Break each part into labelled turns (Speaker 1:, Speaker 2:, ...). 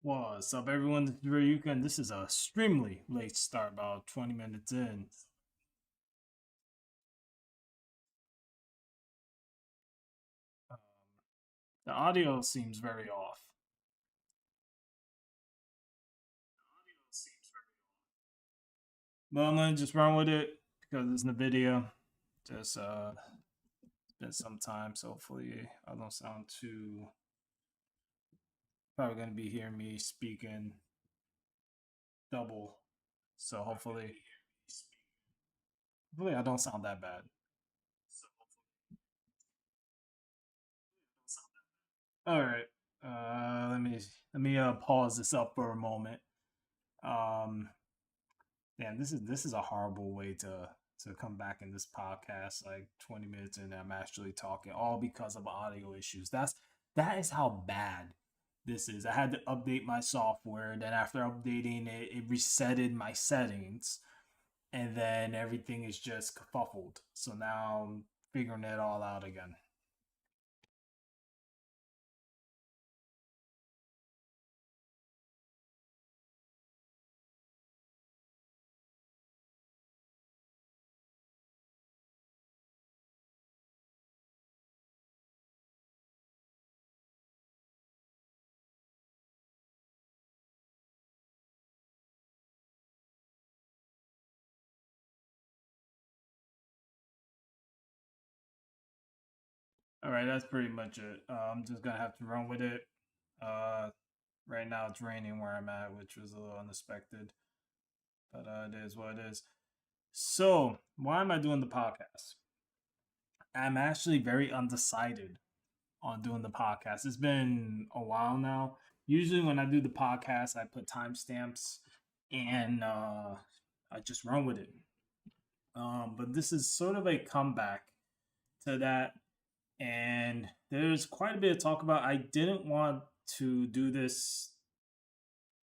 Speaker 1: What's up, everyone? This is Rayuka, and this is a extremely late start, about 20 minutes in. Um, the audio seems very off, but I'm gonna just run with it because it's in the video. Just it's been some time, so hopefully I don't sound too. Probably gonna be hearing me speaking double, so hopefully I don't sound that bad. All right, let me pause this up for a moment. Um, Damn, this is a horrible way to come back in this podcast like 20 minutes and I'm actually talking all because of audio issues. That is how bad this is. I had to update my software, then after updating it, it resetted my settings, and then everything is just kerfuffled. So now I'm figuring it all out again. All right, that's pretty much it. I'm just gonna have to run with it. Uh, right now it's raining where I'm at, which was a little unexpected, but it is what it is. So, why am I doing the podcast? I'm actually very undecided on doing the podcast. It's been a while now. Usually, when I do the podcast, I put timestamps and I just run with it. But this is sort of a comeback to that. And there's quite a bit of talk about. I didn't want to do this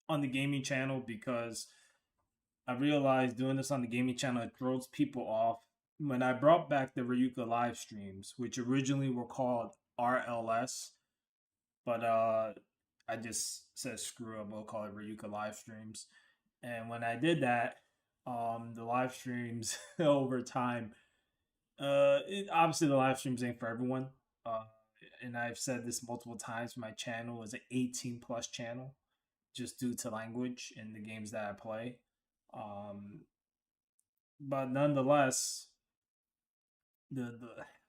Speaker 1: on the gaming channel because I realized doing this on the gaming channel it throws people off. When I brought back the Rayuka live streams, which originally were called RLS, but I just said screw up, we'll call it Rayuka live streams. And when I did that, the live streams over time, obviously the live streams ain't for everyone. Uh, and I've said this multiple times. My channel is an 18 plus channel, just due to language in the games that I play. Um, but nonetheless, the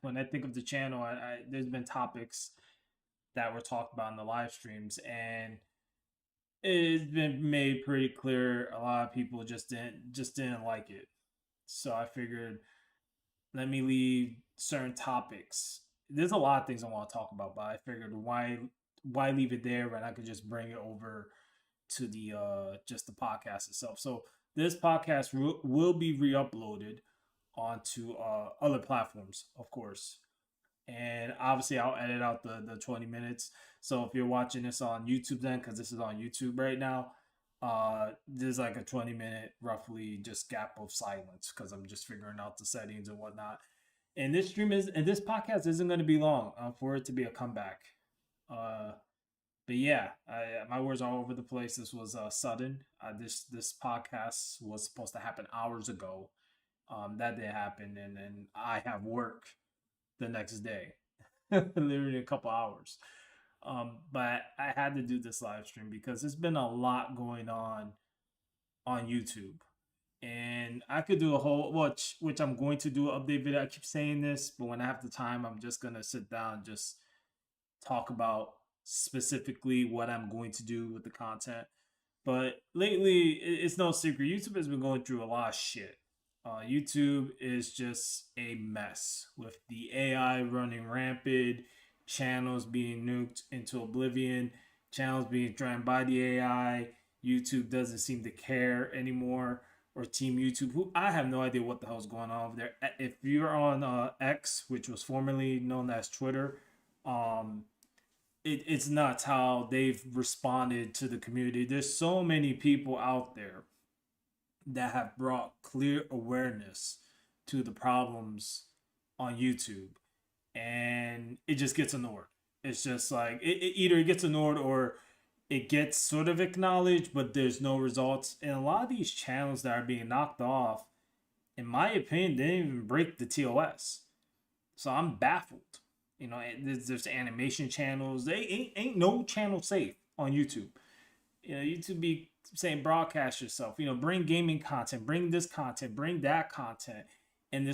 Speaker 1: when I think of the channel, there's been topics that were talked about in the live streams, and it's been made pretty clear a lot of people just didn't like it. So I figured let me leave certain topics. There's a lot of things I want to talk about, but I figured why leave it there when I could just bring it over to the just the podcast itself. So this podcast will be re-uploaded onto other platforms, of course. And obviously, I'll edit out the 20 minutes. So if you're watching this on YouTube, then because this is on YouTube right now, there's like a 20-minute roughly just gap of silence because I'm just figuring out the settings and whatnot. And this podcast isn't going to be long for it to be a comeback. Uh, but yeah, my words are all over the place. This was sudden. This podcast was supposed to happen hours ago. That didn't happen, and then I have work the next day, literally a couple hours. But I had to do this live stream because there's been a lot going on YouTube, and I could do a whole which I'm going to do an update video. I keep saying this, but when I have the time, I'm just gonna sit down and just talk about specifically what I'm going to do with the content. But lately, it's no secret. YouTube has been going through a lot of shit. YouTube is just a mess with the AI running rampant, channels being nuked into oblivion, channels being drowned by the AI. YouTube doesn't seem to care anymore, or Team YouTube, who I have no idea what the hell's going on over there. If you're on X, which was formerly known as Twitter, um, it's nuts how they've responded to the community. There's so many people out there that have brought clear awareness to the problems on YouTube, and it just gets ignored. It's just like it either gets ignored or it gets sort of acknowledged, but there's no results. And a lot of these channels that are being knocked off, in my opinion, didn't even break the TOS. So I'm baffled. There's animation channels. They ain't no channel safe on YouTube. YouTube be saying broadcast yourself. Bring gaming content, bring this content, bring that content, and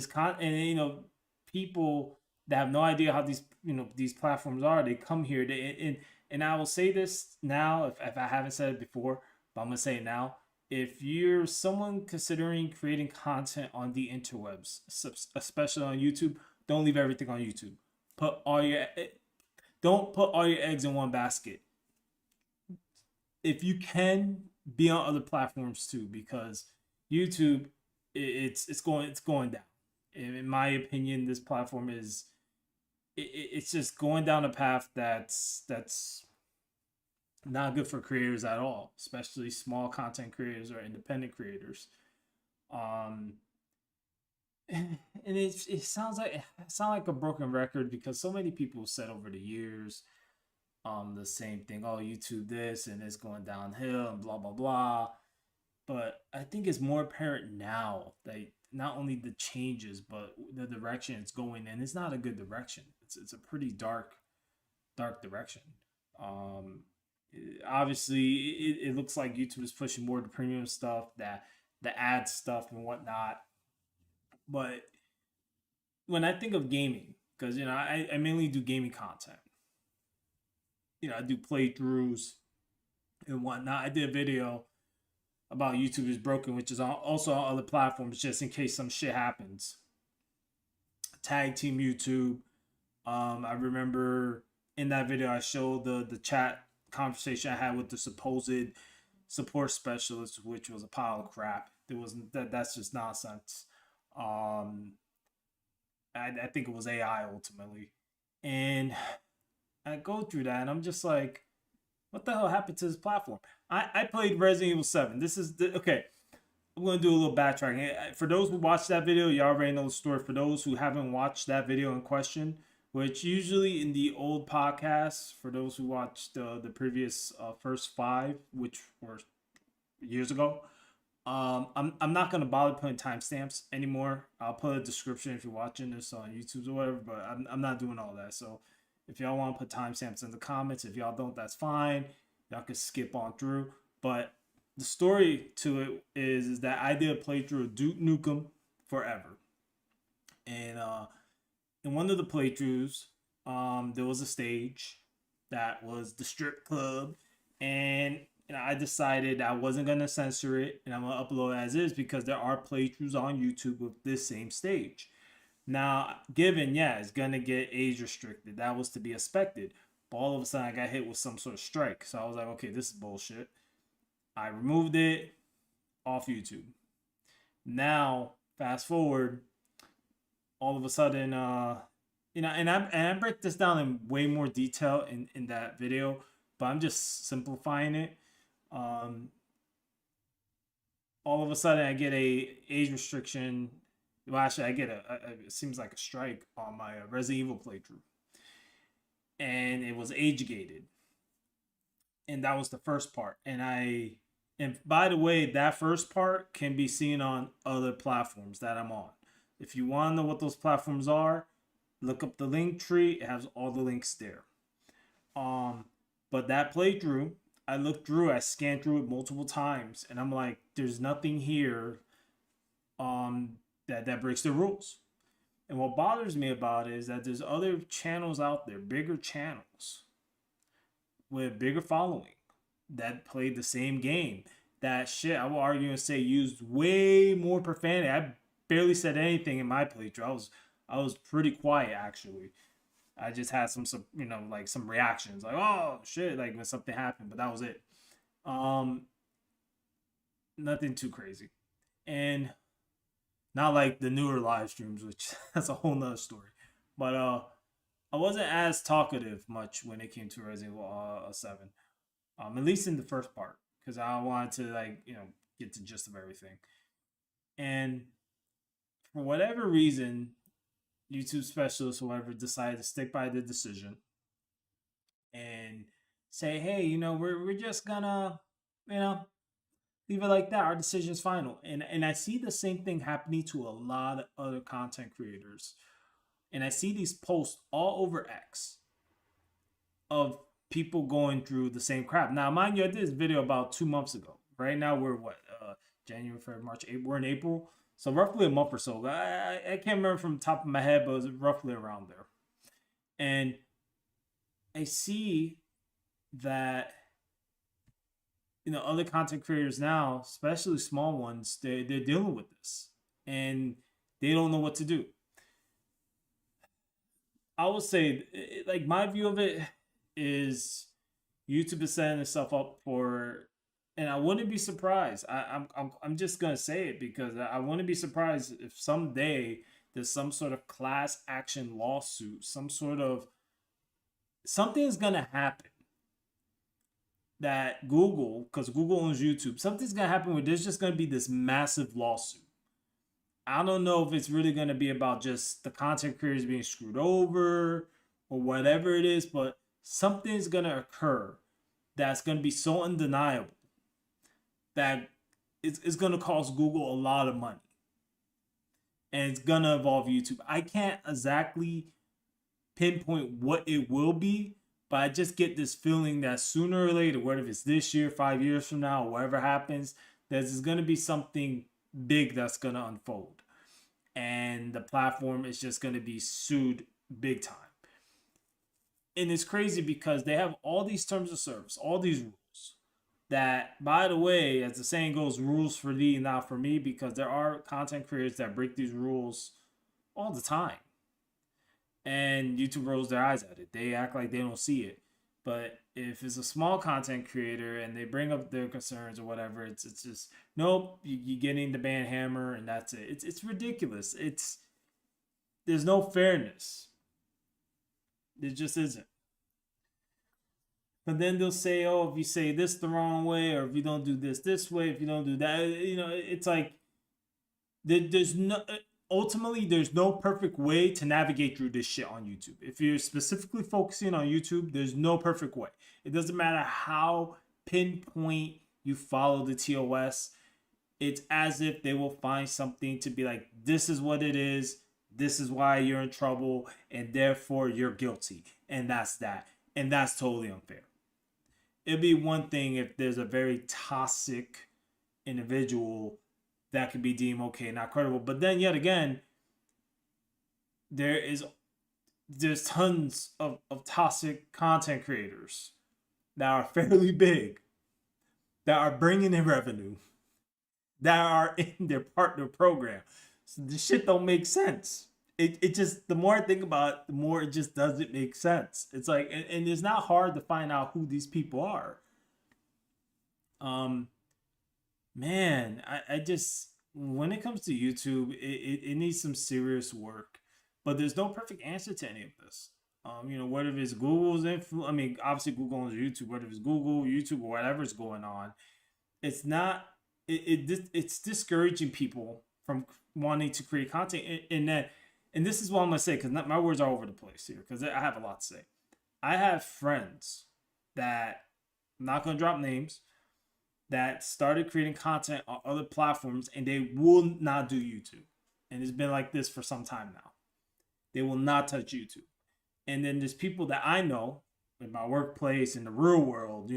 Speaker 1: people that have no idea how these platforms are. They come here. And I will say this now, if I haven't said it before, but I'm gonna say it now. If you're someone considering creating content on the interwebs, especially on YouTube, don't leave everything on YouTube. Put all your don't put all your eggs in one basket. If you can, be on other platforms too, because YouTube, it's going down. In my opinion, this platform it's just going down a path that's not good for creators at all, especially small content creators or independent creators. Um, and it sounds like a broken record because so many people said over the years the same thing. Oh, YouTube this and it's going downhill and blah blah blah. But I think it's more apparent now that not only the changes but the direction it's going in. It's not a good direction. It's a pretty dark direction. Um, Obviously, it looks like YouTube is pushing more the premium stuff, that the ad stuff and whatnot. But when I think of gaming, because I mainly do gaming content. I do playthroughs and whatnot. I did a video about YouTube is broken, which is also on other platforms, just in case some shit happens. Tag team YouTube. I remember in that video I showed the chat conversation I had with the supposed support specialist, which was a pile of crap. There wasn't that's just nonsense. Um, I think it was AI ultimately, and I go through that, and I'm just like, what the hell happened to this platform? I played Resident Evil 7. Okay. I'm gonna do a little backtracking. For those who watched that video, you already know the story. For those who haven't watched that video in question, which usually in the old podcasts, for those who watched the previous first five, which were years ago, I'm not gonna bother putting timestamps anymore. I'll put a description if you're watching this on YouTube or whatever, but I'm not doing all that. So if y'all want to put timestamps in the comments, if y'all don't, that's fine. Y'all can skip on through. But the story to it is that I did a playthrough of Duke Nukem Forever, and in one of the playthroughs, there was a stage that was the strip club, and I decided I wasn't gonna censor it, and I'm gonna upload as is because there are playthroughs on YouTube with this same stage. Now, given, yeah, it's gonna get age restricted. That was to be expected. But all of a sudden, I got hit with some sort of strike. So I was like, okay, this is bullshit. I removed it off YouTube. Now, fast forward, all of a sudden, and I break this down in way more detail in that video, but I'm just simplifying it. Um, all of a sudden, I get a age restriction. Well, actually, I get it seems like a strike on my Resident Evil playthrough, and it was age gated, and that was the first part. And by the way, that first part can be seen on other platforms that I'm on. If you want to know what those platforms are, look up the link tree. It has all the links there. Um, but that playthrough, I looked through, I scanned through it multiple times, and I'm like, there's nothing here that breaks the rules. And what bothers me about it is that there's other channels out there, bigger channels with bigger following that played the same game. That shit, I will argue and say, used way more profanity. I barely said anything in my playthrough. I was pretty quiet actually. I just had like some reactions, like oh shit, like when something happened, but that was it. Um, Nothing too crazy, and not like the newer live streams, which that's a whole nother story. But I wasn't as talkative much when it came to Resident Evil 7. At least in the first part, because I wanted to get the gist of everything. And for whatever reason, YouTube specialists, whoever, decided to stick by the decision and say, hey, we're just gonna, you know, leave it like that. Our decision is final. And I see the same thing happening to a lot of other content creators. And I see these posts all over X of people going through the same crap. Now, mind you, I did this video about 2 months ago. Right now, we're what? January, February, March, April. We're in April. So roughly a month or so. I can't remember from the top of my head, but it was roughly around there. And I see that other content creators now, especially small ones, they're dealing with this and they don't know what to do. I would say, like, my view of it is YouTube is setting itself up for, and I wouldn't be surprised. I'm just gonna say it because I wouldn't be surprised if someday there's some sort of class action lawsuit, some sort of something's gonna happen that Google, because Google owns YouTube, something's gonna happen where there's just gonna be this massive lawsuit. I don't know if it's really gonna be about just the content creators being screwed over or whatever it is, but something's gonna occur that's gonna be so undeniable that it's gonna cost Google a lot of money. And it's gonna involve YouTube. I can't exactly pinpoint what it will be, but I just get this feeling that sooner or later, whether it's this year, 5 years from now, whatever happens, there's going to be something big that's going to unfold. And the platform is just going to be sued big time. And it's crazy because they have all these terms of service, all these rules that, by the way, as the saying goes, rules for thee, not for me, because there are content creators that break these rules all the time. And YouTube rolls their eyes at it. They act like they don't see it. But if it's a small content creator and they bring up their concerns or whatever, it's just nope. You're getting the ban hammer and that's it. It's ridiculous. There's no fairness. There just isn't. But then they'll say, oh, if you say this the wrong way, or if you don't do this way, if you don't do that, it's like there's no ultimately there's no perfect way to navigate through this shit on YouTube. If you're specifically focusing on YouTube, there's no perfect way. It doesn't matter how pinpoint you follow the TOS. It's as if they will find something to be like, this is what it is, this is why you're in trouble, and therefore you're guilty. And that's that. And that's totally unfair. It'd be one thing if there's a very toxic individual that could be deemed okay, not credible. But then yet again, there's tons of toxic content creators that are fairly big, that are bringing in revenue, that are in their partner program. So this shit don't make sense. It just, the more I think about it, the more it just doesn't make sense. It's like, and it's not hard to find out who these people are. Man, I just, when it comes to YouTube, it needs some serious work. But there's no perfect answer to any of this. Whether it's Google's influence, I mean, obviously Google owns YouTube, whether it's Google, YouTube, or whatever's going on, it's not, it's discouraging people from wanting to create content. And this is what I'm going to say, because my words are over the place here, because I have a lot to say. I have friends that, I'm not going to drop names, that started creating content on other platforms and they will not do YouTube. And it's been like this for some time now. They will not touch YouTube. And then there's people that I know in my workplace, in the real world,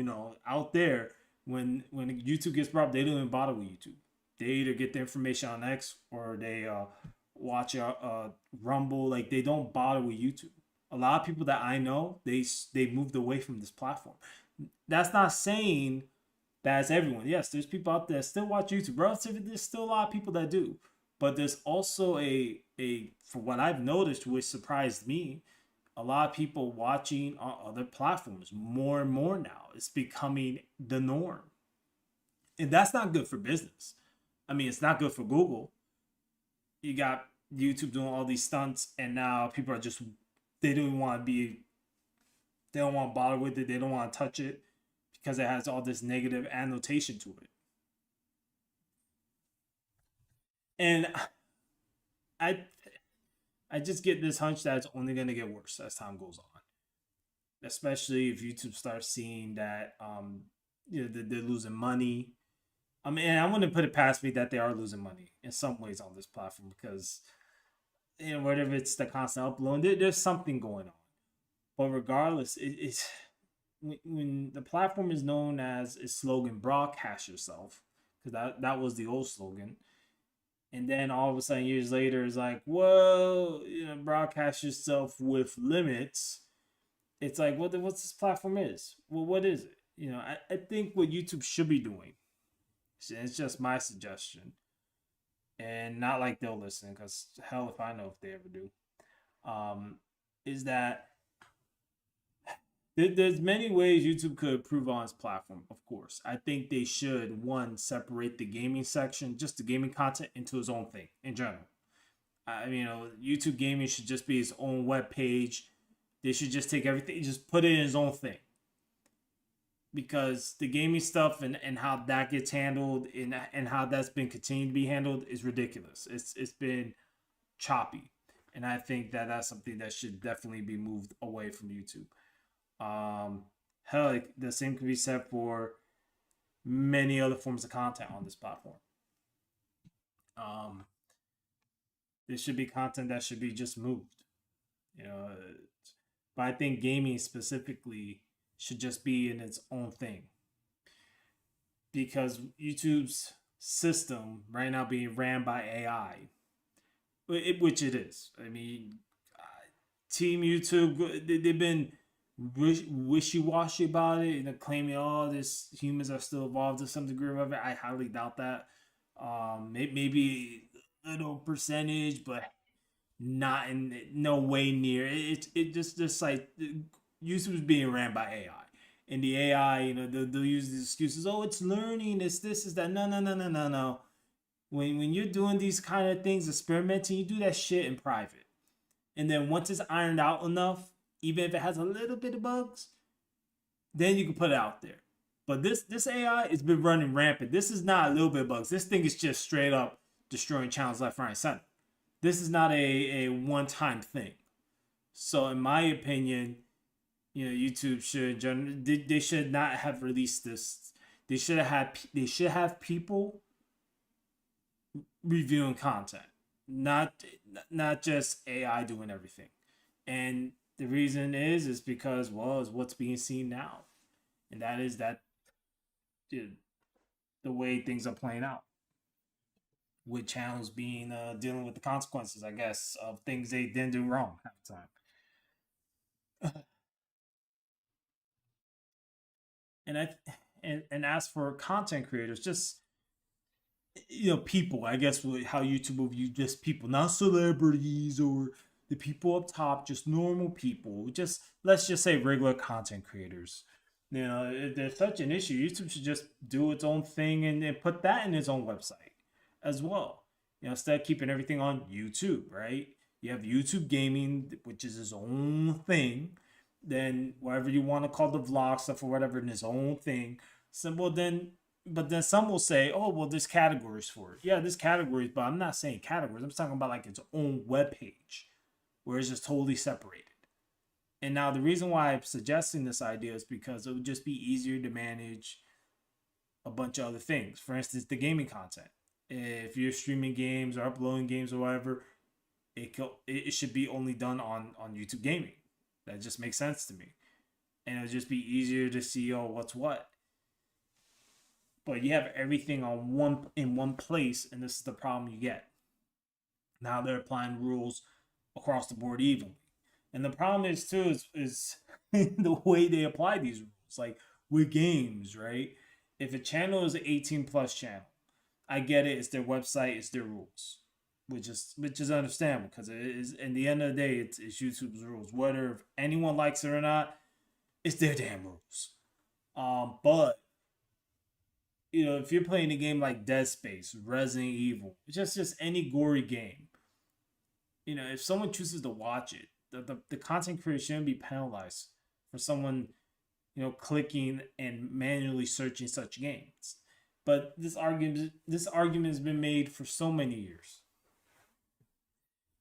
Speaker 1: out there, when YouTube gets brought up, they don't even bother with YouTube. They either get the information on X or they watch Rumble. Like, they don't bother with YouTube. A lot of people that I know, they moved away from this platform. That's not saying that's everyone. Yes, there's people out there that still watch YouTube. Relatively, there's still a lot of people that do. But there's also a for what I've noticed, which surprised me, a lot of people watching on other platforms more and more now. It's becoming the norm. And that's not good for business. I mean, it's not good for Google. You got YouTube doing all these stunts, and now people are just, they don't want to bother with it. They don't want to touch it because it has all this negative annotation to it. And I I just get this hunch that it's only going to get worse as time goes on. especially if YouTube starts seeing that they're losing money. I mean, I wouldn't put it past me that they are losing money in some ways on this platform because whatever it's the constant upload, there's something going on. But regardless, it's when the platform is known as its slogan "broadcast yourself," because that was the old slogan, and then all of a sudden years later it's like, well, broadcast yourself with limits. It's like what's this platform is? Well, what is it? I think what YouTube should be doing. It's just my suggestion, and not like they'll listen because hell if I know if they ever do. Um, is that there's many ways YouTube could improve on its platform. Of course, I think they should one separate the gaming section, just the gaming content, into its own thing in general. I mean, YouTube gaming should just be its own web page. They should just take everything, just put it in its own thing. Because the gaming stuff and how that gets handled and how that's been continued to be handled is ridiculous. It's been choppy, and I think that that's something that should definitely be moved away from YouTube. Hell, like, the same can be said for many other forms of content on this platform. Um, there should be content that should be just moved, you know. But I think gaming specifically should just be in its own thing because YouTube's system right now being ran by AI, which it is. I mean, Team YouTube, they've been wishy washy about it and claiming, oh, this humans are still evolved to some degree of it. I highly doubt that. Maybe a little percentage, but not in no way near. It just like YouTube is being ran by AI. And the AI, they'll use these excuses. Oh, it's learning. It's this, is that. No, no, no, no, no, no. When you're doing these kind of things, experimenting, you do that shit in private. And then once it's ironed out enough, even if it has a little bit of bugs, then you can put it out there. But this AI has been running rampant. This is not a little bit of bugs. This thing is just straight up destroying channels left, right, and center. This is not a one-time thing. So in my opinion, YouTube should they should not have released this. They should have people reviewing content, not not just AI doing everything. And the reason is because, well, is what's being seen now, and that is that the, the way things are playing out with channels being dealing with the consequences, I guess, of things they didn't do wrong half the time. And and as for content creators, just people, I guess, how YouTube will view just people, not celebrities or the people up top, just normal people, just let's just say regular content creators. If there's such an issue, YouTube should just do its own thing and put that in its own website as well. Instead of keeping everything on YouTube, right? You have YouTube Gaming, which is its own thing. Then whatever you want to call the vlog stuff or whatever, in its own thing. So, well, then, but then some will say, oh, well, there's categories for it. Yeah, there's categories, but I'm not saying categories. I'm talking about like its own web page where it's just totally separated. And now the reason why I'm suggesting this idea is because it would just be easier to manage a bunch of other things. For instance, the gaming content. If you're streaming games or uploading games or whatever, it should be only done on YouTube Gaming. That just makes sense to me. And it'll just be easier to see, oh, what's what. But you have everything on one place, and this is the problem you get. Now they're applying rules across the board evenly. And the problem is too is the way they apply these rules. Like with games, right? If a channel is an 18 plus channel, I get it. It's their website. It's their rules, which is understandable because it is. In the end of the day, it's YouTube's rules. Whether if anyone likes it or not, it's their damn rules. But if you're playing a game like Dead Space, Resident Evil, just any gory game, if someone chooses to watch it, the content creator shouldn't be penalized for someone clicking and manually searching such games. But this argument has been made for so many years.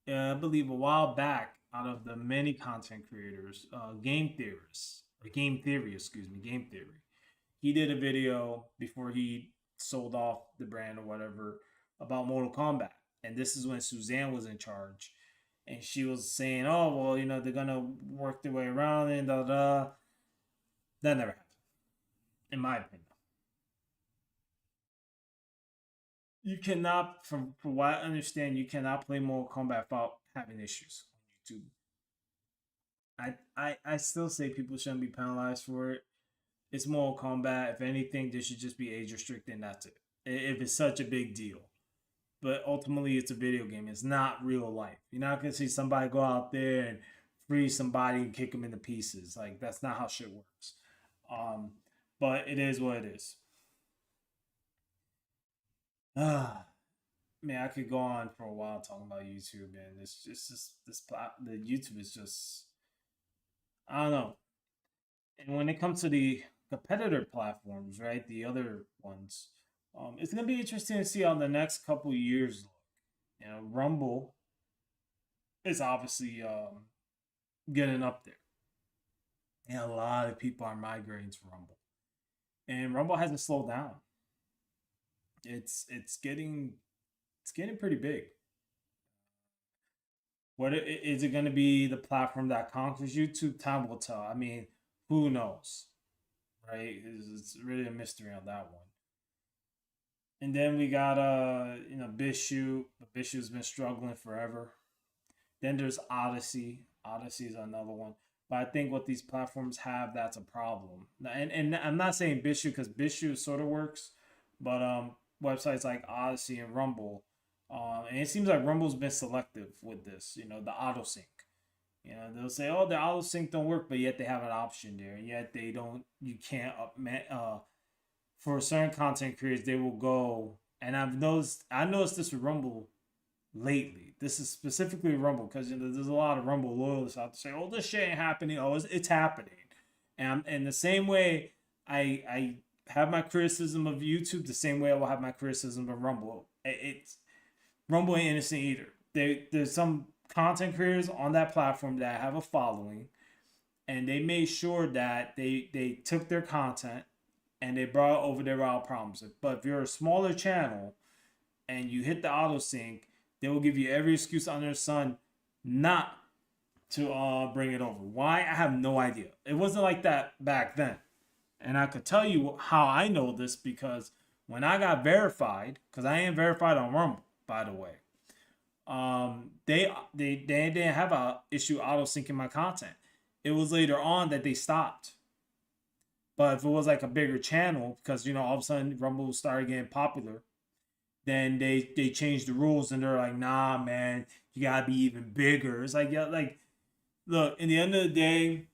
Speaker 1: I believe a while back, out of the many content creators, game theorists, or game theory, excuse me, game theory. He did a video before he sold off the brand or whatever about Mortal Kombat. And this is when Suzanne was in charge. And she was saying, oh, well, they're going to work their way around and da da. That never happened, in my opinion. You cannot, from what I understand, you cannot play Mortal Kombat without having issues on YouTube. I still say people shouldn't be penalized for it. It's Mortal Kombat. If anything, they should just be age restricted and that's it. If it's such a big deal. But ultimately, it's a video game. It's not real life. You're not going to see somebody go out there and free somebody and kick them into pieces. Like, that's not how shit works. Um, but it is what it is. Ah, man, I could go on for a while talking about YouTube, and it's just the YouTube is just, I don't know. And when it comes to the competitor platforms, right, the other ones, it's gonna be interesting to see how the next couple of years look. Rumble is obviously getting up there, and a lot of people are migrating to Rumble, and Rumble hasn't slowed down. It's getting pretty big. Is it going to be the platform that conquers YouTube? Time will tell. I mean, who knows, right? It's really a mystery on that one. And then we got Bishu. But Bishu's been struggling forever. Then there's Odyssey. Odyssey is another one. But I think what these platforms have, that's a problem. And I'm not saying Bishu because Bishu sort of works, but websites like Odyssey and Rumble, and it seems like Rumble's been selective with this. The auto sync. They'll say, "Oh, the auto sync don't work," but yet they have an option there. Yet they don't. You can't for certain content creators, they will go. And I noticed this with Rumble lately. This is specifically Rumble because there's a lot of Rumble loyalists out to say, "Oh, this shit ain't happening." Oh, it's happening. And in the same way, I have my criticism of YouTube the same way I will have my criticism of Rumble. It's Rumble ain't innocent either. There's some content creators on that platform that have a following, and they made sure that they took their content and they brought over their real problems. But if you're a smaller channel and you hit the auto sync, they will give you every excuse under the sun not to bring it over. Why? I have no idea. It wasn't like that back then. And I could tell you how I know this because when I got verified, because I am verified on Rumble, by the way, they didn't have a issue auto syncing my content. It was later on that they stopped. But if it was like a bigger channel, because all of a sudden Rumble started getting popular, then they changed the rules and they're like, nah, man, you gotta be even bigger. It's like, yeah, like, look, in the end of the day,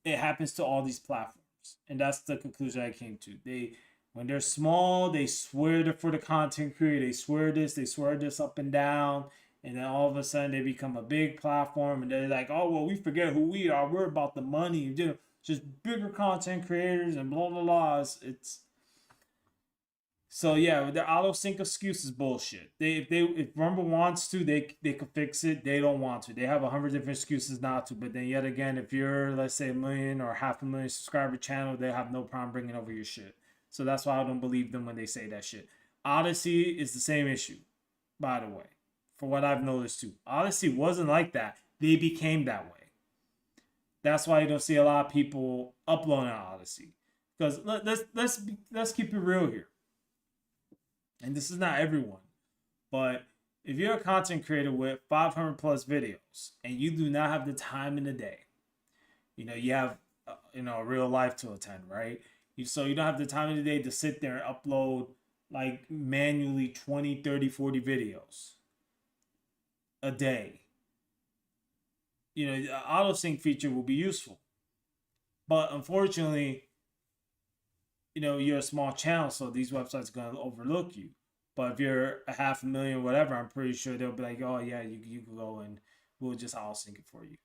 Speaker 1: it happens to all these platforms, and that's the conclusion I came to. When they're small, they swear for the content creator, they swear this up and down, and then all of a sudden they become a big platform, and they're like, oh well, we forget who we are. We're about the money, just bigger content creators and blah blah blah. It's so yeah, their auto sync excuse is bullshit. If Rumble wants to, they could fix it. They don't want to. They have 100 different excuses not to. But then yet again, if you're, let's say, a million or half a million subscriber channel, they have no problem bringing over your shit. So that's why I don't believe them when they say that shit. Odyssey is the same issue, by the way, for what I've noticed too. Odyssey wasn't like that. They became that way. That's why you don't see a lot of people uploading on Odyssey. Because let's keep it real here. And this is not everyone, but if you're a content creator with 500 plus videos and you do not have the time in the day, you have a real life to attend, right? So you don't have the time in the day to sit there and upload like manually 20, 30, 40 videos a day. The auto sync feature will be useful. But unfortunately, you're a small channel, so these websites are going to overlook you. But if you're a half a million, whatever, I'm pretty sure they'll be like, oh, yeah, you can go and we'll just auto sync it for you.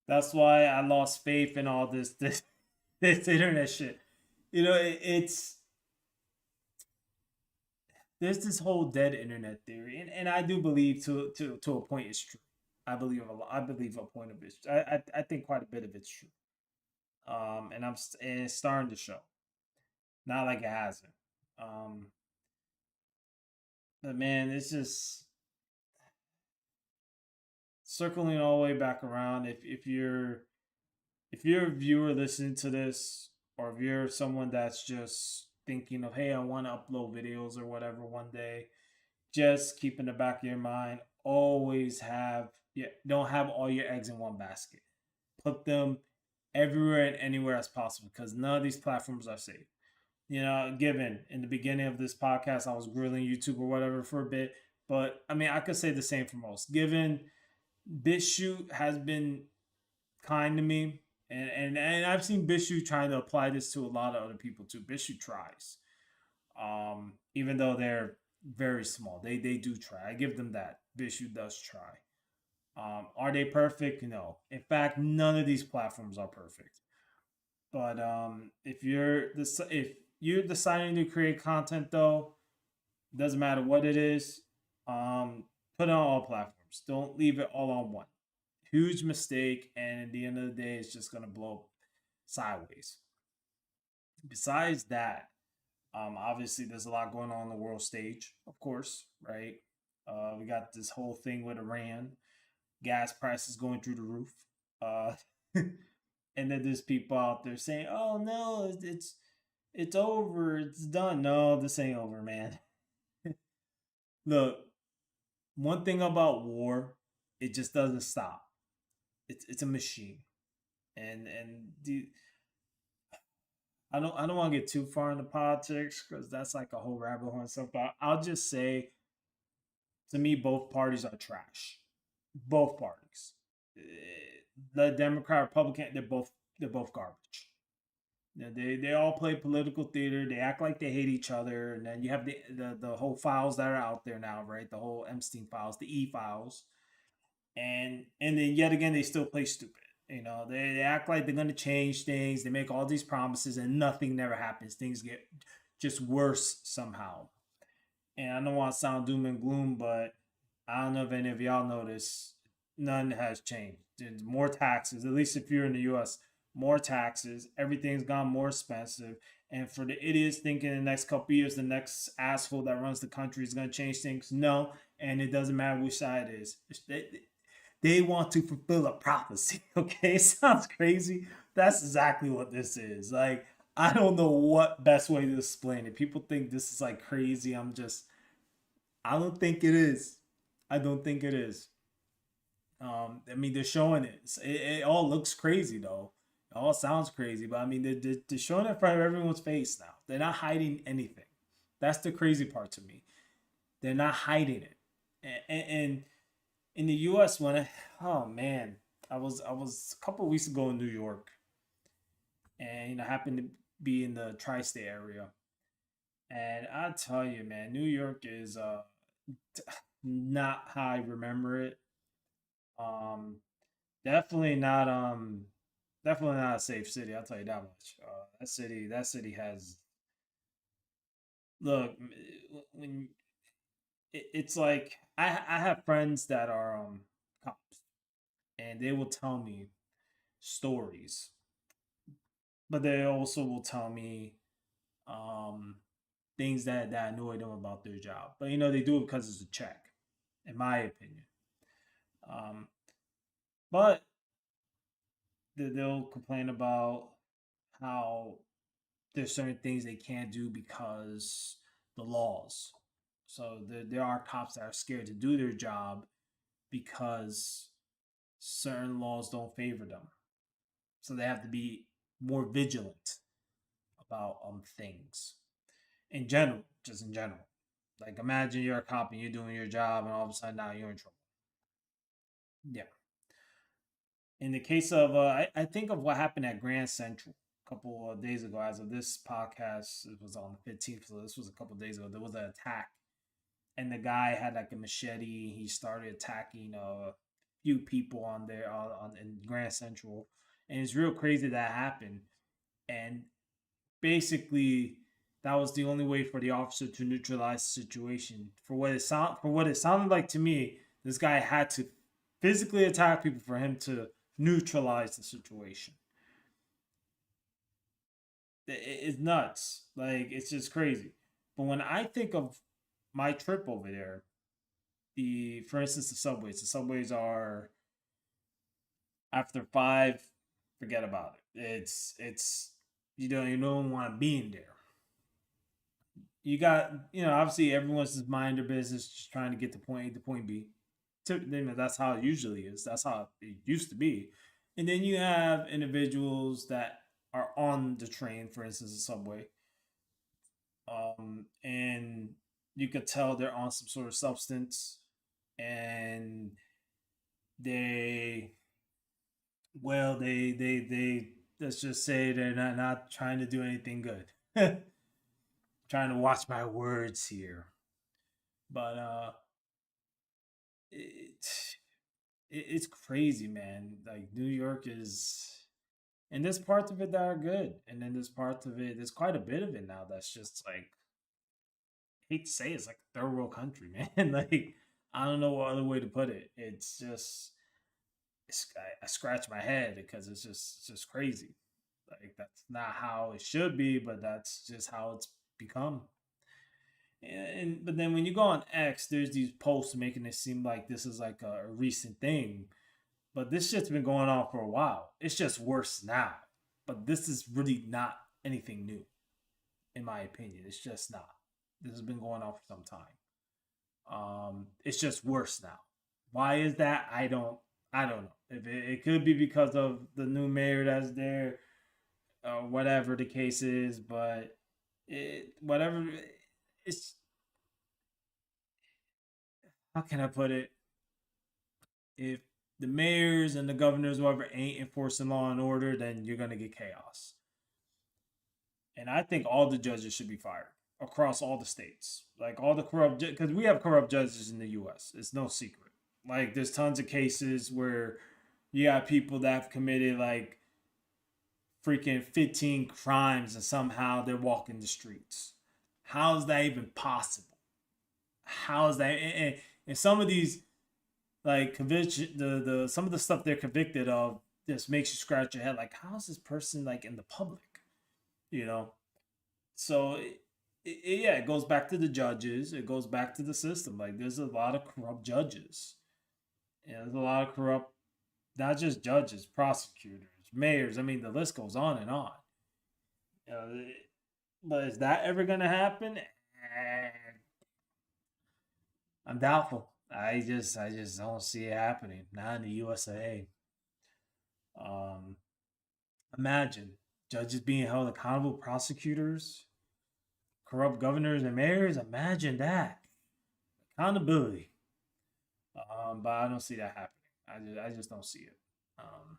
Speaker 1: That's why I lost faith in all this internet shit. It's there's this whole dead internet theory, and I do believe to a point it's true. I believe a point of it. I think quite a bit of it's true. And it's starting to show. Not like it hasn't. Um, but man, it's just circling all the way back around. If you're a viewer listening to this, or if you're someone that's just thinking of, hey, I want to upload videos or whatever one day, just keep in the back of your mind, always have, yeah, don't have all your eggs in one basket. Put them everywhere and anywhere as possible, because none of these platforms are safe. Given in the beginning of this podcast, I was grilling YouTube or whatever for a bit, but I mean, I could say the same for most. Given BitChute has been kind to me, and I've seen BitChute trying to apply this to a lot of other people too. BitChute tries, even though they're very small, they do try. I give them that. BitChute does try. Are they perfect? No. In fact, none of these platforms are perfect. But if you're deciding to create content, though, doesn't matter what it is, put it on all platforms. Don't leave it all on one. Huge mistake, and at the end of the day, it's just gonna blow sideways. Besides that, obviously there's a lot going on the world stage, of course, right? We got this whole thing with Iran, gas prices going through the roof. Uh, and then there's people out there saying, "Oh no, it's over, it's done." No, this ain't over, man. Look, one thing about war, it just doesn't stop. It's a machine, and I don't want to get too far into politics because that's like a whole rabbit hole and stuff. But I'll just say, to me, both parties are trash. Both parties, the Democrat, Republican, they're both garbage. They all play political theater. They act like they hate each other, and then you have the whole files that are out there now, right? The whole Epstein files, the E files, and then yet again they still play stupid. They act like they're gonna change things. They make all these promises, and nothing never happens. Things get just worse somehow. And I don't want to sound doom and gloom, but I don't know if any of y'all notice, none has changed. There's more taxes, at least if you're in the US, more taxes. Everything's gone more expensive. And for the idiots thinking in the next couple of years, the next asshole that runs the country is going to change things, no. And it doesn't matter which side it is. They want to fulfill a prophecy. Okay, it sounds crazy. That's exactly what this is. Like, I don't know what best way to explain it. People think this is like crazy. I don't think it is. I don't think it is. I mean, they're showing it. It all looks crazy though. It all sounds crazy, but I mean, they're showing it in front of everyone's face now. They're not hiding anything. That's the crazy part to me. They're not hiding it. And in the U.S., oh man, I was a couple of weeks ago in New York, and happened to be in the tri-state area, and I tell you, man, New York is not how I remember it. Um, definitely not definitely not a safe city. I'll tell you that much. That city has, look, when it's like I have friends that are cops, and they will tell me stories, but they also will tell me um things that annoy them about their job. But they do it because it's a check, in my opinion. Um, but they'll complain about how there's certain things they can't do because the laws. So there are cops that are scared to do their job because certain laws don't favor them. So they have to be more vigilant about things in general, just in general. Like, imagine you're a cop and you're doing your job, and all of a sudden now you're in trouble. Yeah. In the case of, I think of what happened at Grand Central a couple of days ago. As of this podcast, it was on the 15th, so this was a couple of days ago. There was an attack, and the guy had like a machete. He started attacking a few people on there on in Grand Central, and it's real crazy that happened. And basically, that was the only way for the officer to neutralize the situation. For what it sounded like to me, this guy had to physically attack people for him to neutralize the situation. It's nuts. Like it's just crazy. But when I think of my trip over there, the for instance the subways are after 5, forget about it. It's you don't want to be in there. You got obviously everyone's just mind their business, just trying to get to point A to point B. That's how it usually is. That's how it used to be. And then you have individuals that are on the train, for instance, the subway, and you could tell they're on some sort of substance, and they, well, they let's just say they're not trying to do anything good. Trying to watch my words here, but it, it's crazy, man. Like New York is, and there's parts of it that are good, and then there's parts of it. There's quite a bit of it now that's just like, I hate to say it's like a third world country, man. Like I don't know what other way to put it. It's just I scratch my head because it's just crazy. Like that's not how it should be, but that's just how it's become. And but then when you go on X, there's these posts making it seem like this is like a recent thing, but this shit's been going on for a while. It's just worse now. But this is really not anything new, in my opinion. It's just not. This has been going on for some time. It's just worse now. Why is that? I don't know. If it could be because of the new mayor that's there, or whatever the case is, but whatever, it's, how can I put it? If the mayors and the governors, whoever, ain't enforcing law and order, then you're gonna get chaos. And I think all the judges should be fired across all the states. Like all the corrupt, because we have corrupt judges in the U.S. It's no secret. Like there's tons of cases where you got people that have committed like freaking 15 crimes and somehow they're walking the streets. How is that even possible? How is that? And some of these like conviction, the some of the stuff they're convicted of just makes you scratch your head. Like, how is this person like in the public? You know, so yeah, it goes back to the judges. It goes back to the system. Like, there's a lot of corrupt judges. And there's a lot of corrupt, not just judges, prosecutors, mayors. I mean, the list goes on and on. Uh, but is that ever gonna happen? I'm doubtful. I just don't see it happening. Not in the USA. Um, Imagine judges being held accountable, prosecutors, corrupt governors and mayors. Imagine that accountability. But I don't see that happening. I just don't see it. Um,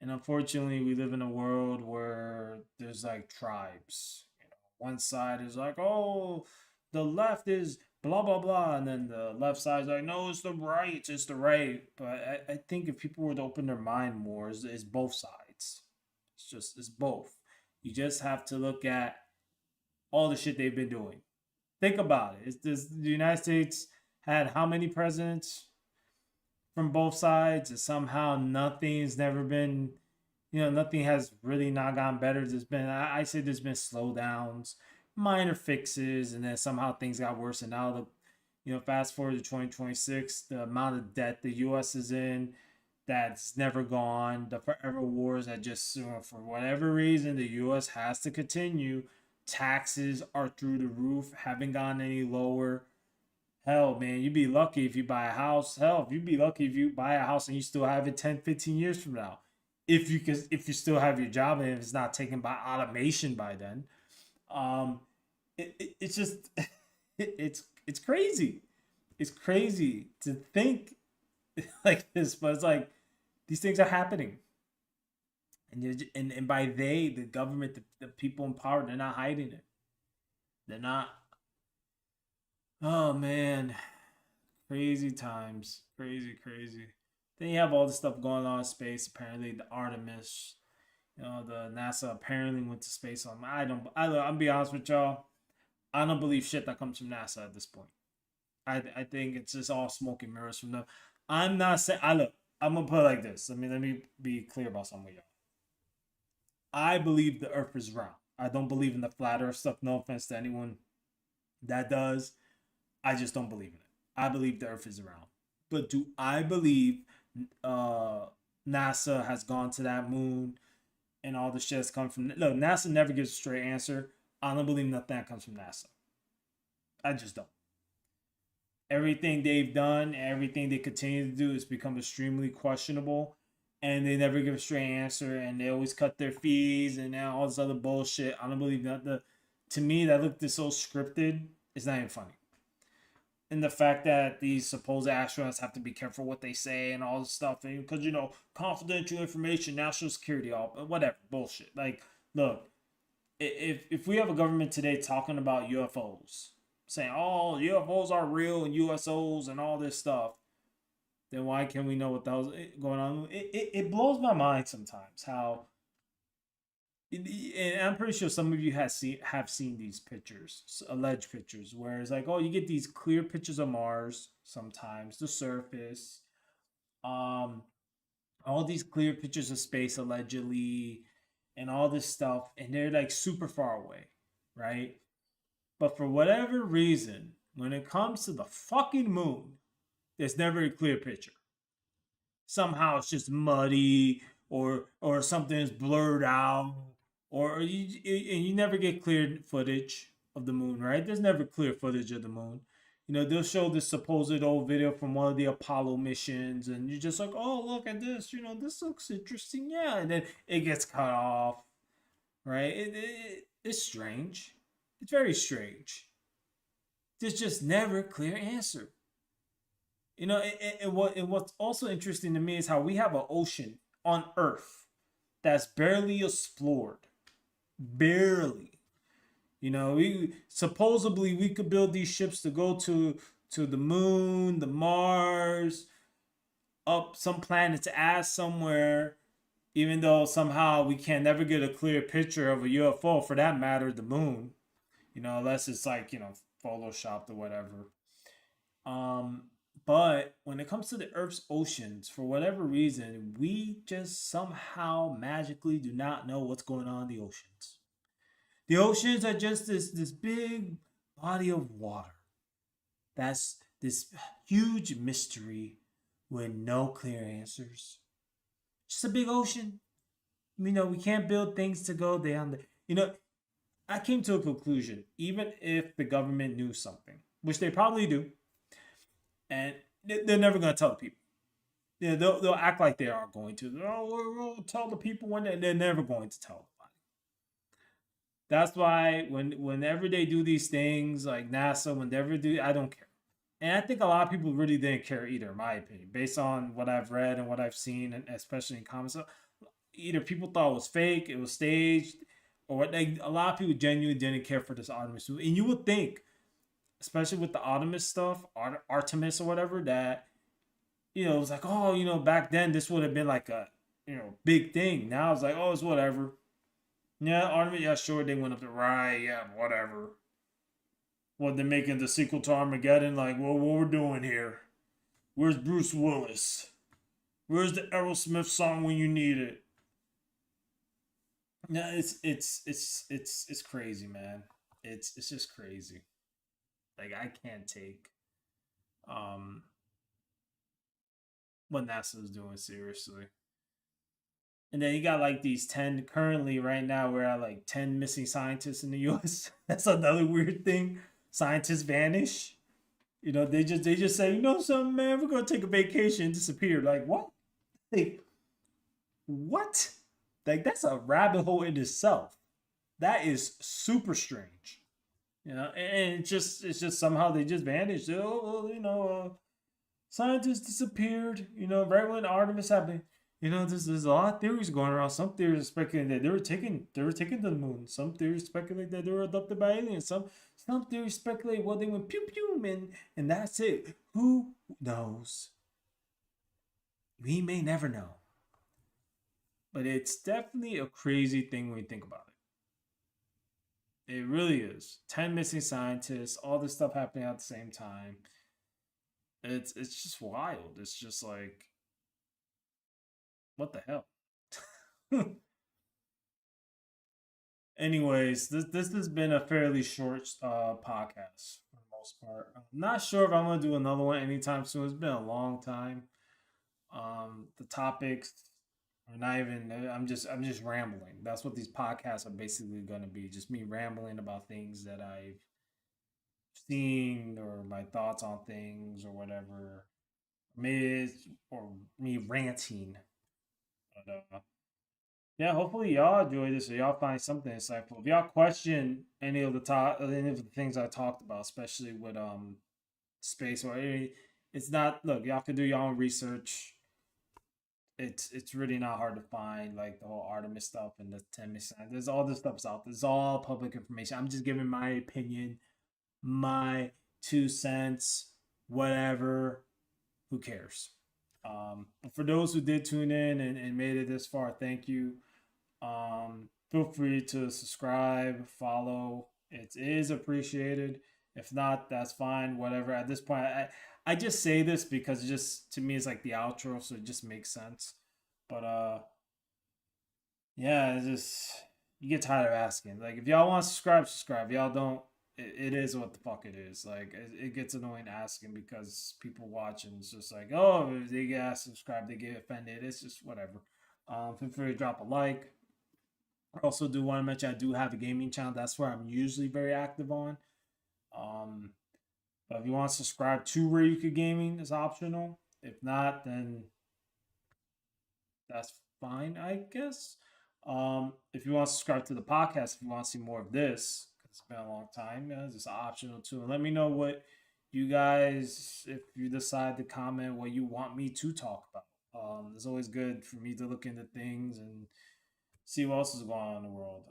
Speaker 1: and unfortunately, we live in a world where there's like tribes. One side is like, oh, the left is blah blah blah, and then the left side is like, no, it's the right. But I think if people would open their mind more, it's both sides. It's both. You just have to look at all the shit they've been doing. Think about it. It's this the United States had how many presidents from both sides, and somehow nothing's never been, nothing has really not gotten better. There's been, I say there's been slowdowns, minor fixes, and then somehow things got worse. And now fast forward to 2026, the amount of debt the U.S. is in, that's never gone. The forever wars that just, for whatever reason, the U.S. has to continue. Taxes are through the roof, haven't gone any lower. Hell, man, you'd be lucky if you buy a house. Hell, you'd be lucky if you buy a house and you still have it 10, 15 years from now. If you still have your job and if it's not taken by automation by then. Um, it's just it's crazy. It's crazy to think like this, but it's like these things are happening. And by they, the government, the people in power, they're not hiding it. They're not. Oh man, crazy times, crazy, crazy. Then you have all the stuff going on in space. Apparently, the Artemis. The NASA apparently went to space on. I'll be honest with y'all. I don't believe shit that comes from NASA at this point. I think it's just all smoke and mirrors from them. I'm not saying. I look. I'm gonna put it like this. Let me be clear about something with y'all. I believe the Earth is round. I don't believe in the flat Earth stuff. No offense to anyone that does. I just don't believe in it. I believe the Earth is round. But do I believe uh, NASA has gone to that moon and all the shit that's come from? Look, NASA never gives a straight answer. I don't believe nothing that comes from NASA. I just don't. Everything they've done, everything they continue to do has become extremely questionable, and they never give a straight answer, and they always cut their fees and all this other bullshit. I don't believe that. To me, that looked so scripted. It's not even funny. And the fact that these supposed astronauts have to be careful what they say and all this stuff, and because confidential information, national security, all whatever bullshit. Like, look, if we have a government today talking about UFOs, saying, "Oh, UFOs are real and USOs and all this stuff," then why can't we know what the hell's going on? It blows my mind sometimes how. And I'm pretty sure some of you have seen these pictures, alleged pictures, where it's like, oh, you get these clear pictures of Mars sometimes, the surface, um, all these clear pictures of space allegedly, and all this stuff, and they're like super far away, right? But for whatever reason, when it comes to the fucking moon, there's never a clear picture. Somehow it's just muddy, or something is blurred out, or you never get clear footage of the moon, right? There's never clear footage of the moon. They'll show this supposed old video from one of the Apollo missions, and you're just like, oh, look at this. This looks interesting, yeah. And then it gets cut off, right? It's strange. It's very strange. There's just never a clear answer. What's also interesting to me is how we have an ocean on Earth that's barely explored, barely. We supposedly we could build these ships to go to the moon, the Mars, up some planet to add somewhere. Even though somehow we can never get a clear picture of a UFO, for that matter, the moon. Unless it's like photoshopped or whatever. Um, but when it comes to the Earth's oceans, for whatever reason, we just somehow magically do not know what's going on in the oceans. The oceans are just this big body of water. That's this huge mystery with no clear answers. Just a big ocean. We can't build things to go down there. I came to a conclusion. Even if the government knew something, which they probably do, and they're never going to tell the people. They'll act like they are going to. Oh, we'll tell the people when they're never going to tell anybody. That's why whenever they do these things like NASA, whenever do, I don't care. And I think a lot of people really didn't care either, in my opinion, based on what I've read and what I've seen, and especially in comments. So either people thought it was fake, it was staged, or a lot of people genuinely didn't care for this Artemis. And you would think, especially with the Artemis stuff, Artemis or whatever, that it was like, oh, back then this would have been like a big thing. Now it's like, oh, it's whatever. Yeah, Artemis, yeah, sure, they went up the right, yeah, whatever. What they're making the sequel to Armageddon, like, well, what we're doing here? Where's Bruce Willis? Where's the Aerosmith song when you need it? Yeah, it's crazy, man. It's just crazy. Like, I can't take um what NASA is doing seriously. And then you got like these 10 currently right now. We're at like 10 missing scientists in the U.S. That's another weird thing. Scientists vanish. They just say, something, man, we're gonna take a vacation, disappear. Like what? Like what? Like that's a rabbit hole in itself. That is super strange. And it's just somehow they just vanished. Scientists disappeared. Right when Artemis happened. There's a lot of theories going around. Some theories speculating that they were taken to the moon. Some theories speculate that they were abducted by aliens. Some theories speculate, well, they went pew pew, and that's it. Who knows? We may never know. but it's definitely a crazy thing when you think about it. It really is. 10 missing scientists, all this stuff happening at the same time. It's just wild. It's just like, what the hell? Anyways, this has been a fairly short podcast for the most part. I'm not sure if I'm gonna do another one anytime soon. It's been a long time. The topics are not even. I'm just rambling. That's what these podcasts are basically gonna be. Just me rambling about things that I've seen or my thoughts on things or whatever. Maybe or me ranting. But yeah, hopefully y'all enjoy this or y'all find something insightful. If y'all question any of the things I talked about, especially with space or any, it's not look, y'all can do your own research. It's really not hard to find like the whole Artemis stuff and the 10%. There's all this stuff's out there. It's all public information. I'm just giving my opinion, my 2 cents, whatever. Who cares? But for those who did tune in and made it this far, thank you. Feel free to subscribe, follow. It is appreciated. If not, that's fine. Whatever. At this point, I just say this because it just to me it's like the outro, so it just makes sense. But yeah, it's just you get tired of asking. Like if y'all want to subscribe, subscribe. If y'all don't. It is what the fuck it is. Like it gets annoying asking because people watch and it's just like, oh, if they get asked to subscribe, they get offended. It's just whatever. Feel free to drop a like. I also do want to mention I do have a gaming channel. That's where I'm usually very active on. Um, but if you want to subscribe to Rayuka Gaming, it's optional. If not, then that's fine, I guess. If you want to subscribe to the podcast, if you want to see more of this, because it's been a long time, yeah, it's optional too. And let me know what you guys, if you decide to comment what you want me to talk about. It's always good for me to look into things and see what else is going on in the world.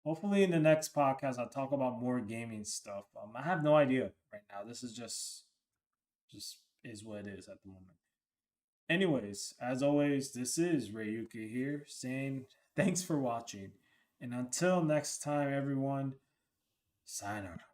Speaker 1: Hopefully, in the next podcast, I'll talk about more gaming stuff. I have no idea right now. This is just is what it is at the moment. Anyways, as always, this is Rayuka here saying thanks for watching. And until next time, everyone, sayonara.